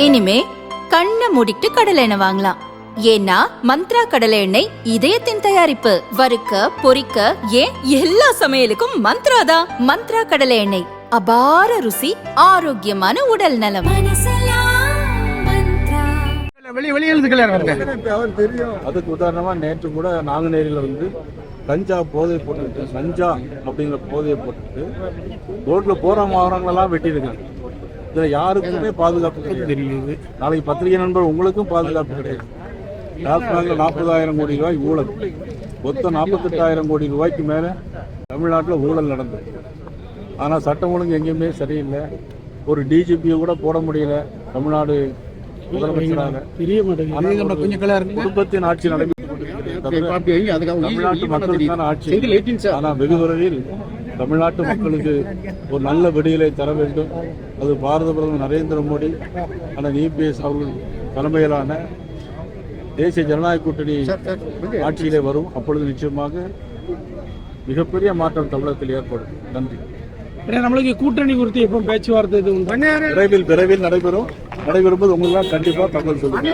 இனிமே கண்ணை மூடிட்டு கடலை எண்ணெய் வாங்கலாம். ஏன்னா மந்த்ரா கடலை எண்ணெய் இதயத்தின் தயாரிப்பு. வறுக்க பொரிக்க ஏன் எல்லா சமையலுக்கும் மந்த்ரா தான். மந்த்ரா கடலை எண்ணெய், அபார ருசி, ஆரோக்கியமான உடல் நலம். அதுக்கு உதாரணமா நேற்று கூட நாங்குநேரியில் வந்து கஞ்சா போதையை போட்டுக்கிட்டு, கஞ்சா அப்படிங்கிற போதையை போட்டுட்டு ரோட்ல போற மாவட்டங்களெல்லாம் வெட்டியிருக்காங்க. இதுல யாருக்குமே பாதுகாப்பு தெரியுது. நாளைக்கு பத்திரிகை நண்பர் உங்களுக்கும் பாதுகாப்பு கிடையாது. டாஸ்மாக்ல 40,000 கோடி ரூபாய் ஊழல், மொத்தம் 48,000 கோடி ரூபாய்க்கு மேல தமிழ்நாட்டில் ஊழல் நடந்தது. ஆனால் சட்டம் ஒழுங்கு எங்கேயுமே சரியில்லை. ஒரு டிஜிபியை கூட போட முடியல. தமிழ்நாடு முதலமைச்சராக குடும்பத்தின் ஆட்சி நடைபெற்றுக் கொண்டிருக்கிறது. தமிழ்நாட்டு மக்களுக்கான ஆட்சி. ஆனால் வெகு விரைவில் தமிழ்நாட்டு மக்களுக்கு ஒரு நல்ல விடுதலை தர வேண்டும். அது பாரத பிரதமர் நரேந்திர மோடி ஆனால் இபிஎஸ் அவர்கள் தலைமையிலான தேசிய ஜனநாயக கூட்டணி ஆட்சியிலே வரும். அப்பொழுது நிச்சயமாக மிகப்பெரிய மாற்றம் தமிழகத்தில் ஏற்படும். நன்றி. நம்மளுக்கு கூட்டணி குறித்து எப்போ பேச்சுவார்த்தை விரைவில் நடைபெறும்போது உங்களுக்கு கண்டிப்பா தகவல் சொல்லுங்க.